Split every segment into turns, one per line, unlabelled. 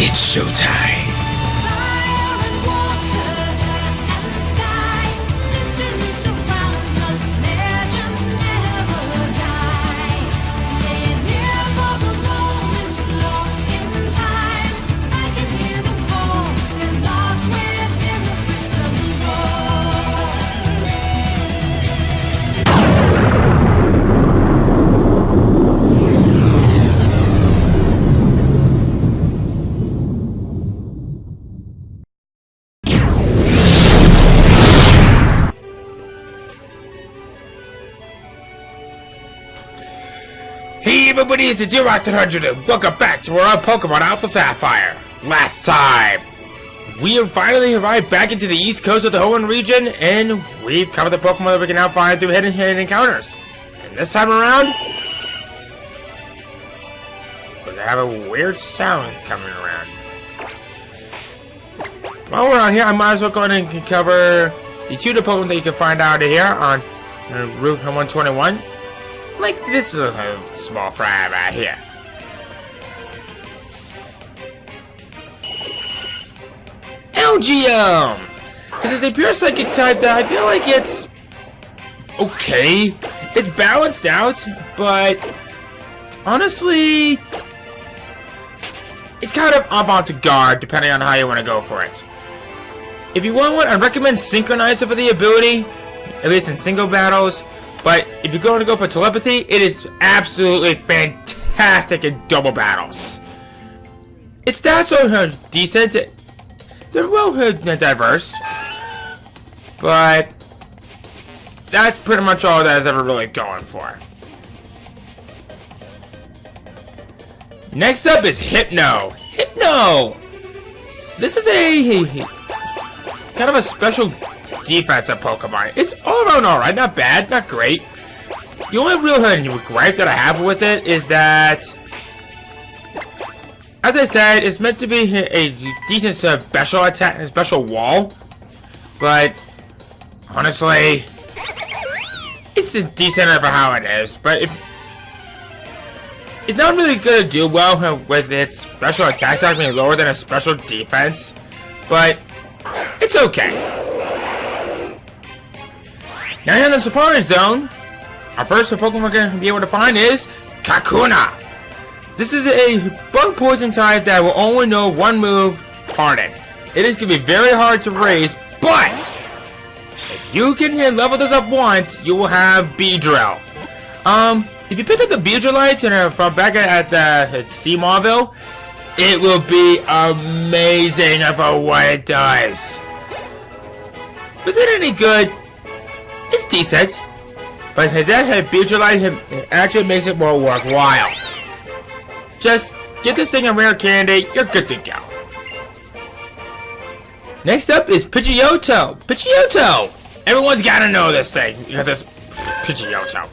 It's showtime. Hey everybody, it's the Direct100 and welcome back to our Pokemon Alpha Sapphire. Last time, we have finally arrived back into the east coast of the Hoenn region and we've covered the Pokemon that we can now find through hidden encounters. And this time around, we're gonna have a weird sound coming around. While we're on here, I might as well go ahead and cover the two Pokemon that you can find out here on Route 121. Like this little small fry right here. LGM! This is a pure psychic type that I feel like it's okay. It's balanced out, but honestly, it's kind of avant-garde depending on how you want to go for it. If you want one, I recommend Synchronizer for the ability, at least in single battles. But if you're going to go for telepathy, it is absolutely fantastic in double battles. Its stats are decent. They're well diverse. But that's pretty much all that is ever really going for. Next up is Hypno. Hypno! This is a kind of a special defensive Pokemon. It's all around alright, not bad, not great. The only real gripe that I have with it is that, as I said, it's meant to be a decent special attack, special wall, but honestly, it's decent for how it is. But it's not really gonna do well with its special attack stats being lower than a special defense, but it's okay. Now here in the Safari Zone, our first Pokemon we're going to be able to find is Kakuna. This is a bug poison type that will only know one move, Harden. It is going to be very hard to raise, but if you can level this up once, you will have Beedrill. If you pick up the Beedrillites and from back at the Seamawville, it will be amazing for what it does. Is it any good? It's decent, but that Beedrillite actually makes it more worthwhile. Just get this thing in rare candy, you're good to go. Next up is Pidgeotto. Pidgeotto! Everyone's gotta know this thing, because it's Pidgeotto.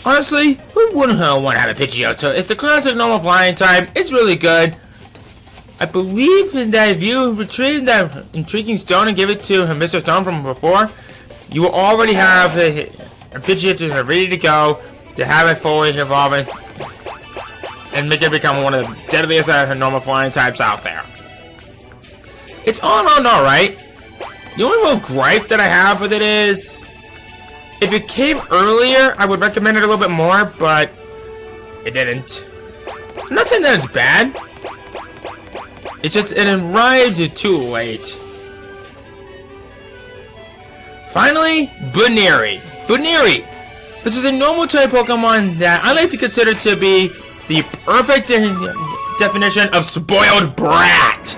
Honestly, who wouldn't want to have a Pidgeotto? It's the classic normal flying type, it's really good. I believe that if you retrieve that intriguing stone and give it to Mr. Stone from before, you will already have a Pidgeotto ready to go to have it fully evolving and make it become one of the deadliest normal flying types out there. It's all in all alright. The only real gripe that I have with it is, if it came earlier, I would recommend it a little bit more, but it didn't. I'm not saying that it's bad. It's just it arrived too late. Finally, Buneary. Buneary! This is a normal type Pokemon that I like to consider to be the perfect definition of spoiled brat.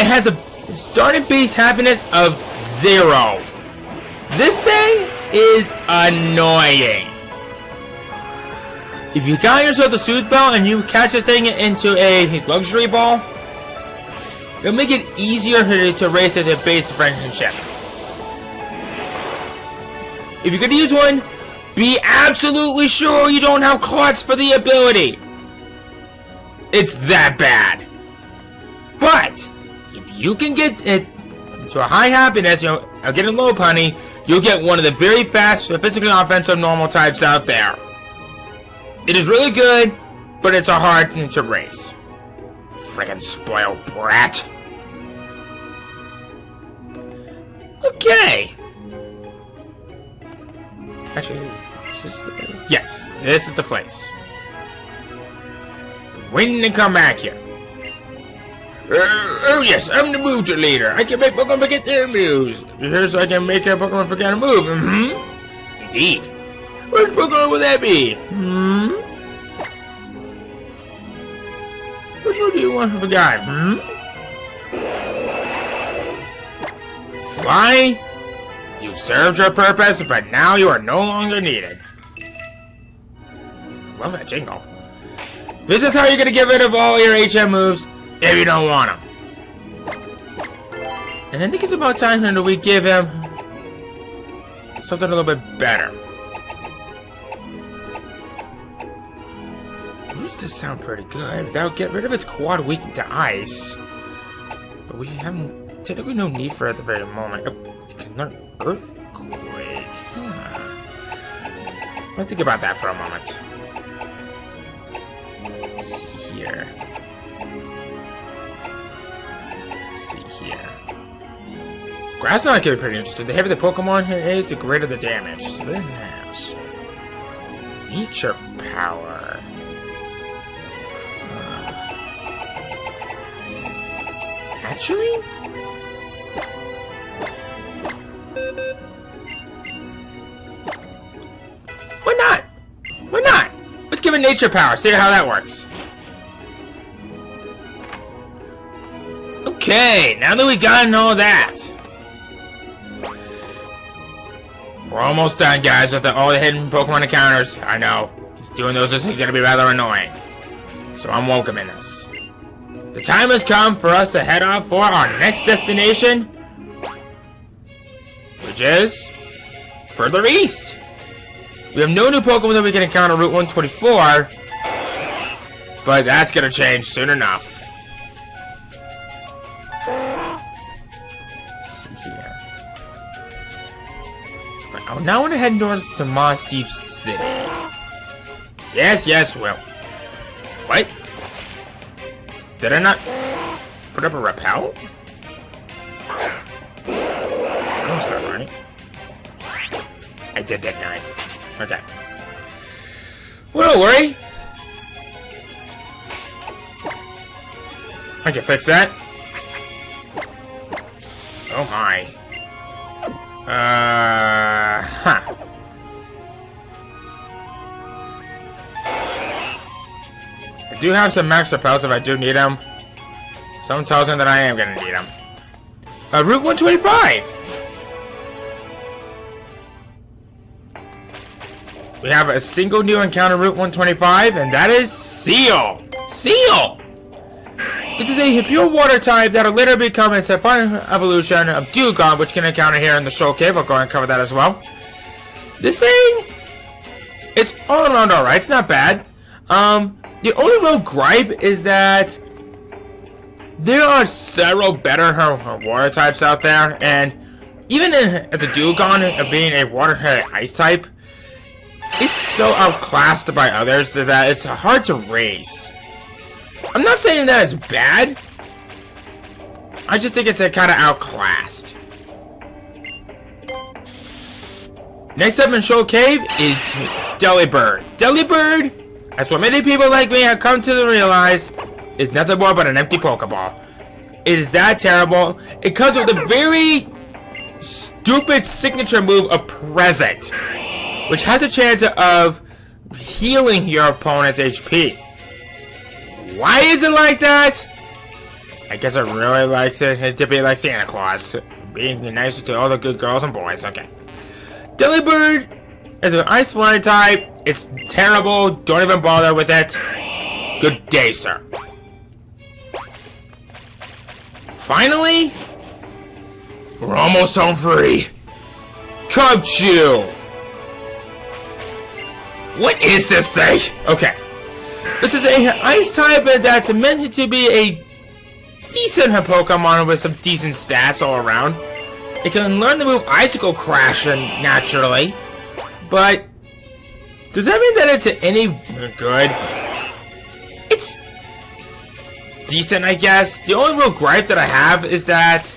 It has a starting base happiness of 0. This thing is annoying. If you got yourself the Soothe Ball and you catch this thing into a luxury ball, it'll make it easier to race as a base friendship. If you're gonna use one, be absolutely sure you don't have Clutch for the ability. It's that bad. But if you can get it to a high happiness, get a low punny, you'll get one of the very fast, physically offensive normal types out there. It is really good. but it's a hard thing to raise. Friggin' spoiled brat. Okay. Actually, yes, this is the place. Waiting to come back here. Oh yes, I'm the move leader. I can make Pokemon forget their moves. Here so I can make a Pokemon forget a move. Indeed. Which Pokemon would that be? Which one do you want to forget? Fly? You served your purpose, but now you are no longer needed. Love that jingle. This is how you're gonna get rid of all your HM moves if you don't want them. And I think it's about time that we give him something a little bit better. Used to sound pretty good. That would get rid of its quad weak to ice. But we haven't technically no need for it at the very moment. You can learn Earthquake. I'll think about that for a moment. Let's see here. Grassland could be pretty interesting. The heavier the Pokemon is, the greater the damage. So very nice. Nature power. Actually? Why not? Why not? Let's give it nature power. See how that works. Okay, now that we gotten all that. We're almost done, guys, with all the hidden Pokemon encounters. I know. Doing those is going to be rather annoying. So I'm welcoming this. The time has come for us to head off for our next destination. Which is further east. We have no new Pokemon that we can encounter on Route 124. But that's going to change soon enough. Oh, now we're gonna head north to Moss Deep City. Yes, Will. What? Did I not put up a repel? That was not right. I did, didn't I? Okay. Well, don't worry. I can fix that. Oh my. I do have some max repels if I do need them. Someone tells me that I am gonna need them. Route 125! We have a single new encounter Route 125, and that is Seal! Seal! This is a pure water type that'll later become a Sapphire evolution of Dewgong, which can encounter here in the Shoal Cave. I'll go and cover that as well. This thing, it's all around alright. It's not bad. The only real gripe is that there are several better water types out there, and even at the Dewgong being a water ice type, it's so outclassed by others that it's hard to raise. I'm not saying that it's bad. I just think it's kind of outclassed. Next up in Shoal Cave is Delibird. Delibird, that's what many people like me have come to realize, is nothing more but an empty Pokeball. It is that terrible. It comes with a very stupid signature move of Present, which has a chance of healing your opponent's HP. Why is it like that? I guess it really likes it to be like Santa Claus, being nice to all the good girls and boys. Okay. Delibird is an ice flying type. It's terrible. Don't even bother with it. Good day, sir. Finally, we're almost home free. Cubchoo. What is this thing? Okay. This is a ice type that's meant to be a decent Pokemon with some decent stats all around. It can learn the move Icicle Crash naturally, but does that mean that it's any good? decent, I guess. The only real gripe that I have is that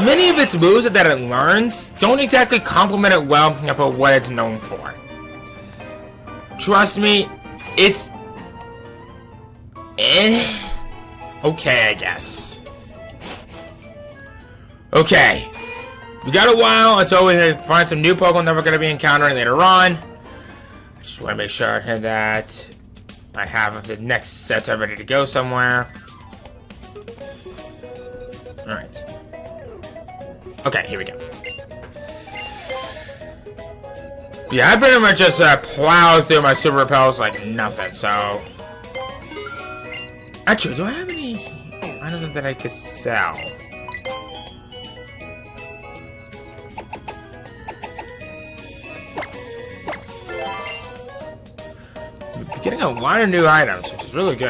many of its moves that it learns don't exactly complement it well for what it's known for. Trust me, it's okay, I guess. Okay. We got a while until we find some new Pokemon that we're going to be encountering later on. I just want to make sure that I have the next sets ready to go somewhere. Alright. Okay, here we go. Yeah, I pretty much just plowed through my super repels like nothing, so... Actually, do I have any items that I could sell? I'm getting a lot of new items, which is really good.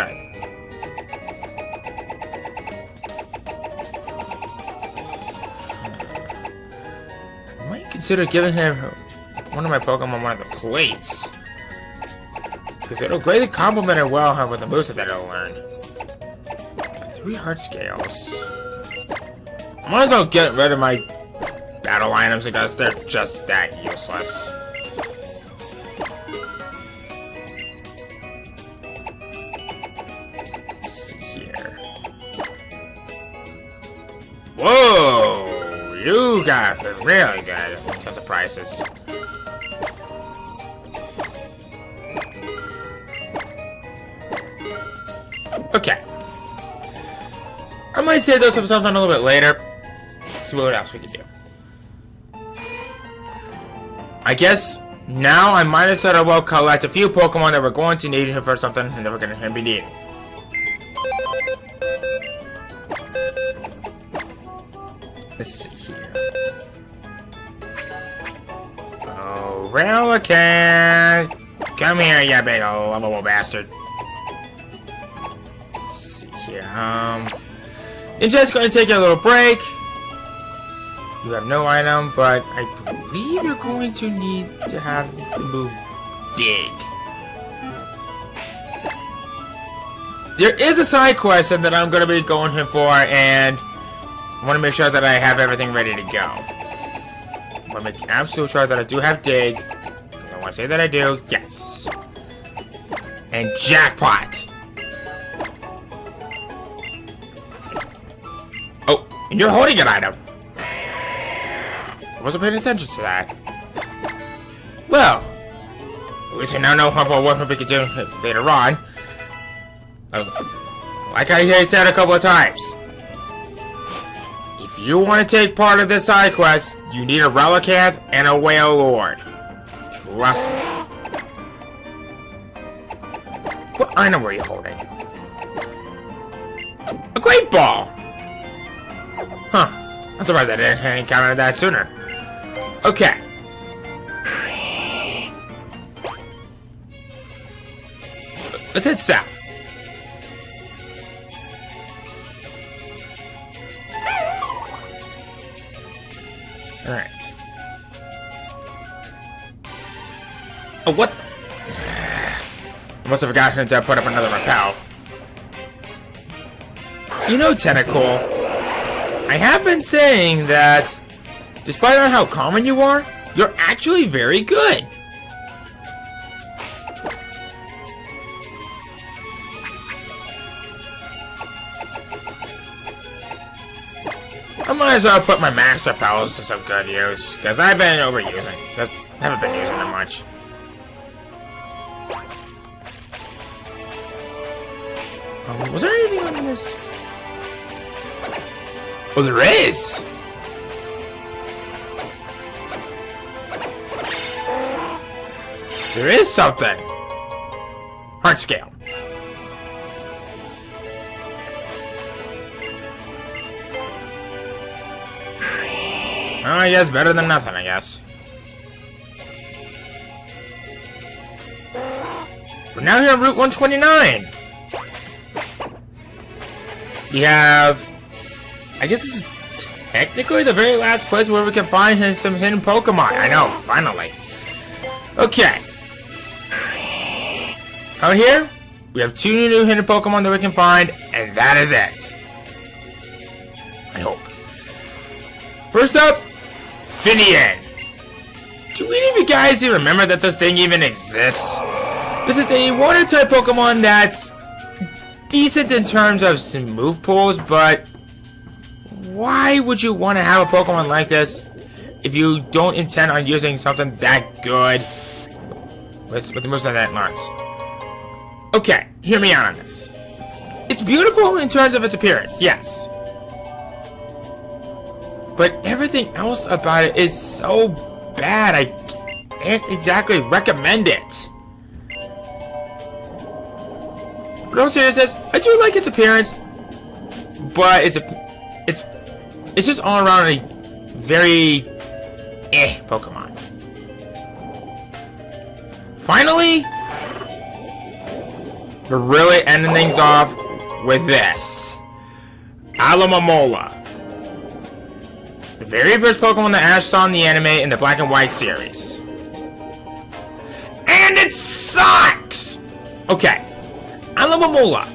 I might consider giving him one of my Pokemon one of the plates. Because it'll greatly complement it well with the moves that it'll learn. 3 heart scales. I might as well get rid of my battle items because they're just that useless. Let's see here. Whoa! You guys are really good in terms of prices. Okay. I might save those for something a little bit later. See what else we can do. I guess now I might as well collect a few Pokemon that we're going to need for something and that we're going to be needing. Let's see here. Oh, Relican! Come here, you big old lovable bastard. Let's see here. You're just going to take a little break. You have no item, but I believe you're going to need to have the move Dig. There is a side quest that I'm going to be going here for, and I want to make sure that I have everything ready to go. I want to make absolute sure that I do have Dig. I want to say that I do. Yes. And jackpot. Oh, and you're holding an item. I wasn't paying attention to that. Well, at least I now know what we can do later on. Like I said a couple of times, if you want to take part of this side quest, you need a Relicanth and a Whale Lord. Trust me. What item were you holding? A Great Ball! Huh. I'm surprised I didn't encounter that sooner. Okay. Let's hit south. Alright. Oh, what? I must have forgotten to put up another repel. You know, Tentacle, I have been saying that despite how common you are, you're actually very good. I might as well put my master powers to some good use, because I've been overusing. Haven't been using them much. Was there anything on this? Oh, there is! There is something! Heart scale. Oh, yes, better than nothing, I guess. We're now here on Route 129! We have... I guess this is technically the very last place where we can find some hidden Pokemon. I know, finally. Okay. Out here, We have 2 new hidden Pokemon that we can find, and that is it. I hope. First up, Finian. Do any of you guys even remember that this thing even exists? This is a water-type Pokemon that's decent in terms of some move pools, but why would you want to have a Pokemon like this if you don't intend on using something that good with the moves that it learns? Okay, hear me out on this. It's beautiful in terms of its appearance, yes. But everything else about it is so bad, I can't exactly recommend it. But in all seriousness, I do like its appearance, but it's just all around a very Pokemon. Finally, we're really ending things off with this. Alomomola. The very first Pokemon that Ash saw in the anime in the Black and White series. And it sucks! Okay. Alomomola.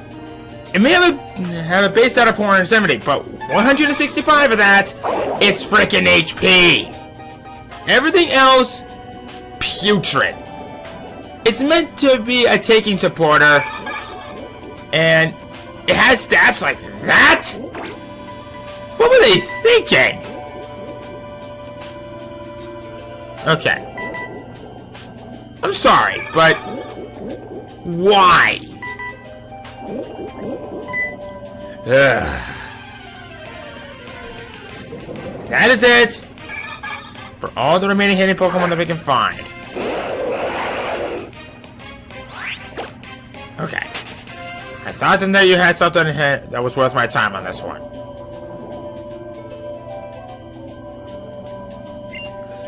It may have a base out of 470, but 165 of that is frickin' HP. Everything else, putrid. It's meant to be a taking supporter, and it has stats like that? What were they thinking? Okay. I'm sorry, but why? Ugh. That is it for all the remaining hidden Pokemon that we can find. Okay. I thought that you had something that was worth my time on this one.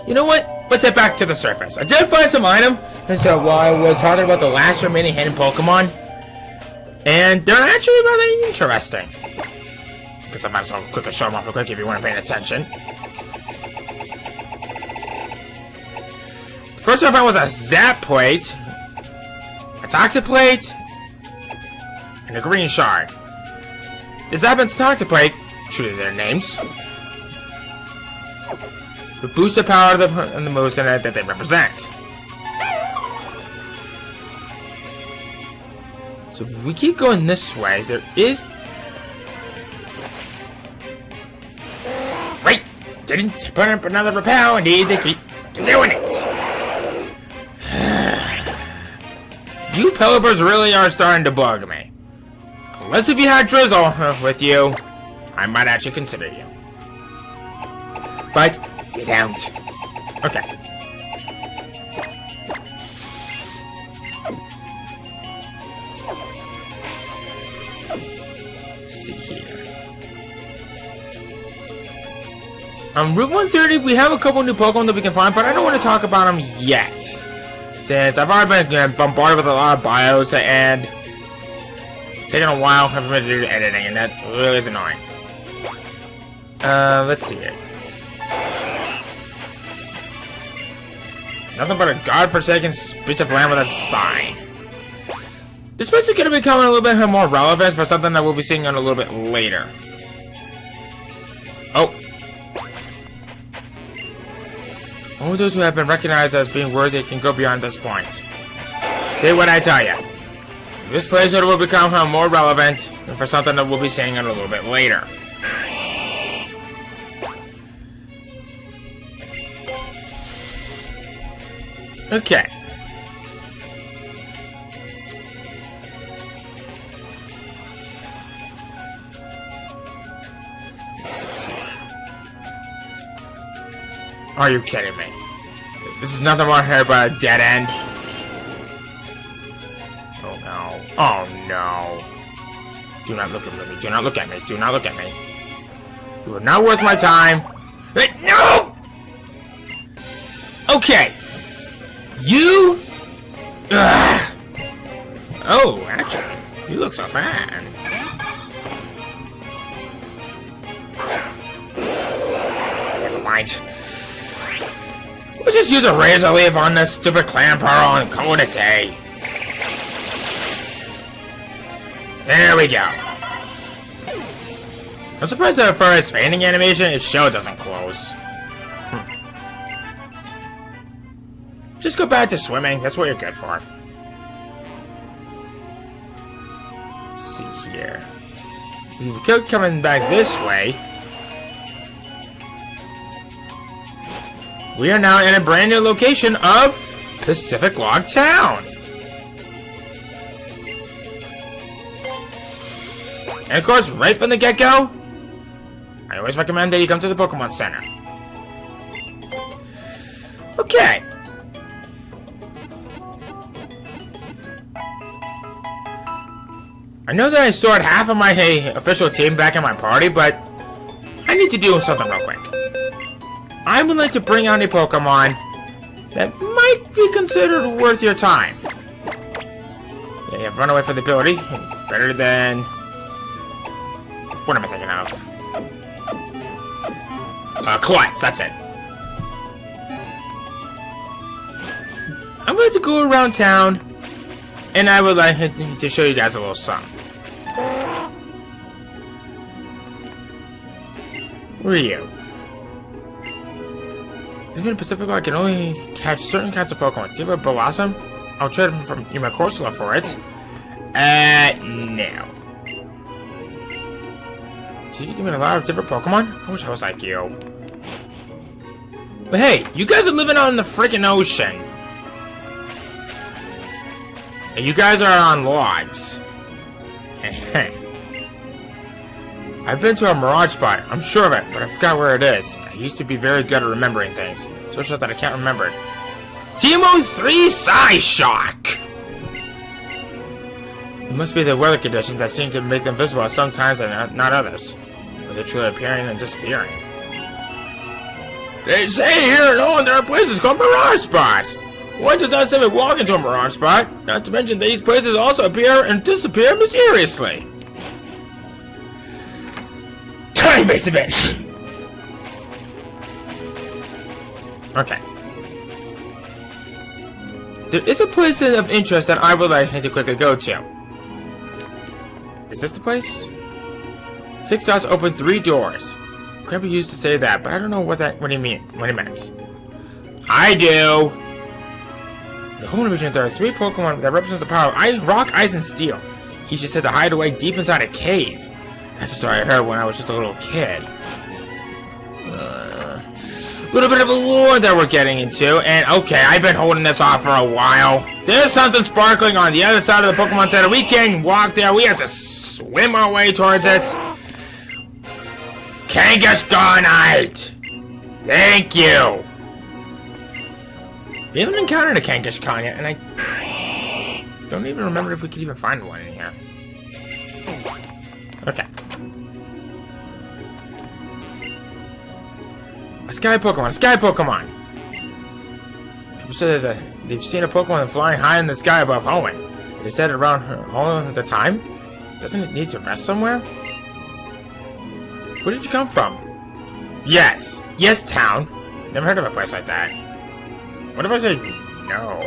You know what? Let's head back to the surface. I did find some item, and so while I was talking about the last remaining hidden Pokemon, and they're actually really interesting. Guess I might as well quickly show them off real quick if you weren't paying attention. First I found was a Zap Plate, a Toxic Plate, and a Green Shard. The Zap and Toxic Plate, true to their names, would boost the power of the moves that they represent. So if we keep going this way, there is... Right! Didn't put up another repel, indeed they keep doing it! You Pelipers really are starting to bug me. Unless if you had Drizzle with you, I might actually consider you. But you don't. Okay. Let's see here. On Route 130, we have a couple new Pokemon that we can find, but I don't want to talk about them yet. Since I've already been bombarded with a lot of bios, and it's taking a while for me to do the editing, and that really is annoying. Let's see here. Nothing but a godforsaken speech of land with a sign. This place is going to be becoming a little bit more relevant for something that we'll be seeing on a little bit later. Oh. Only those who have been recognized as being worthy can go beyond this point. See what I tell you. This place will become more relevant for something that we'll be seeing on a little bit later. Okay. Are you kidding me? This is nothing more here but a dead end. Oh no. Oh no. Do not look at me. Do not look at me. Do not look at me. You are not worth my time. No! Okay. You? Ugh. Oh, actually, you look so fine. Never mind. Let's just use a razor leaf on this stupid clam pearl and call it a day. There we go. I'm surprised that for its fanning animation, its shell doesn't close. Just go back to swimming. That's what you're good for. Let's see here. He's coming back this way. We are now in a brand new location of Pacific Log Town. And of course, right from the get-go, I always recommend that you come to the Pokemon Center. Okay. I know that I stored half of my official team back in my party, but I need to do something real quick. I would like to bring out a Pokemon that might be considered worth your time. Yeah, you have run away from the ability. Better than... What am I thinking of? Klutz, that's it. I'm going to go around town, and I would like to show you guys a little something. Where are you? Even in Pacific, I can only catch certain kinds of Pokemon. Do you have a Blossom? I'll trade from you my Corsola for it. No. Did you give me a lot of different Pokemon? I wish I was like you. But hey, you guys are living out in the freaking ocean. And you guys are on logs. I've been to a Mirage spot. I'm sure of it, but I forgot where it is. I used to be very good at remembering things. So much that I can't remember it. Teemo 3 Psyshock! It must be the weather conditions that seem to make them visible sometimes and not others. Or they're truly appearing and disappearing. They say here and on there are places called Mirage spots. One does not simply walk into a Mirage spot. Not to mention these places also appear and disappear mysteriously. Time-based events! Okay. There is a place of interest that I would like to quickly go to. Is this the place? 6 dots open 3 doors. Grandpa used to say that, but I don't know what he meant. I do! In the home region, there are 3 Pokemon that represent the power of rock, ice, and steel. Each is said to hide away deep inside a cave. That's a story I heard when I was just a little kid. A little bit of a lore that we're getting into, and okay, I've been holding this off for a while. There's something sparkling on the other side of the Pokemon Center. We can't walk there, we have to swim our way towards it. Kangaskhanite! Thank you! We haven't encountered a Kangaskhan yet, and I don't even remember if we could even find one in here. Okay. A Sky Pokemon, a Sky Pokemon! People say that they've seen a Pokemon flying high in the sky above Hoenn. They said it around all the time? Doesn't it need to rest somewhere? Where did you come from? Yes. Yes, town. Never heard of a place like that. What if I say no?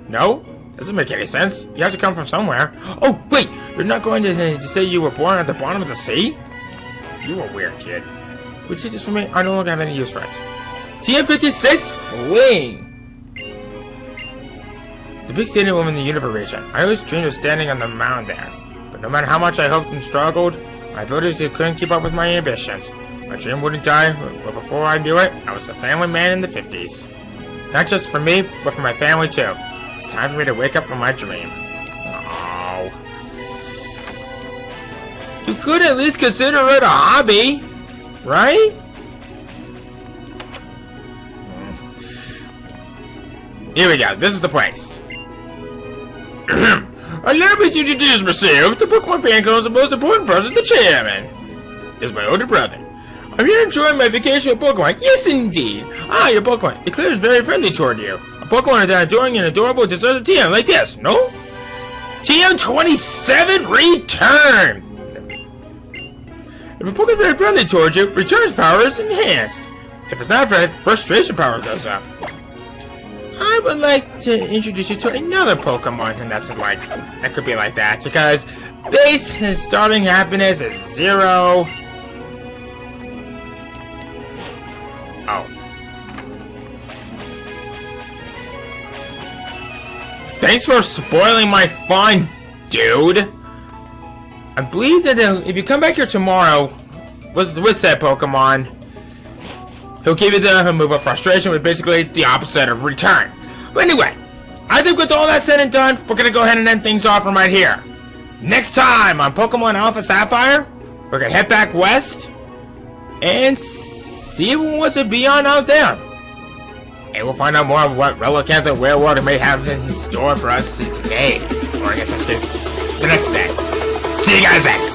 No? Doesn't make any sense. You have to come from somewhere. Oh, wait! You're not going to say you were born at the bottom of the sea? You a weird kid. Which is for me, I no longer have any use for it. TM56 Fling! The big stadium in the Universe region. I always dreamed of standing on the mound there. But no matter how much I hoped and struggled, my abilities couldn't keep up with my ambitions. My dream wouldn't die, but before I knew it, I was a family man in the 50s. Not just for me, but for my family too. It's time for me to wake up from my dream. Oh. You could at least consider it a hobby, right? Here we go, this is the place. Allow me to introduce myself. The Pokemon fan club is the most important person, the chairman. Is my older brother. I'm here enjoying my vacation with Pokemon. Yes, indeed. Ah, your Pokemon. It clearly is very friendly toward you. A Pokemon that adoring and adorable deserves a TM like this, no? TM27 return. If a Pokemon is very friendly towards you, returns power is enhanced. If it's not very, frustration power goes up. I would like to introduce you to another Pokemon, and that's like, that could be like that, because Base starting happiness is 0. Oh. Thanks for spoiling my fun, dude. I believe that if you come back here tomorrow with said Pokemon, he'll give you the move of frustration, which is basically the opposite of return. But anyway, I think with all that said and done, we're gonna go ahead and end things off from right here. Next time on Pokemon Alpha Sapphire, we're gonna head back west and see what's beyond out there. And we'll find out more of what Relicanth and Werewolf may have in store for us today. Or I guess that's just the next day. See you guys then.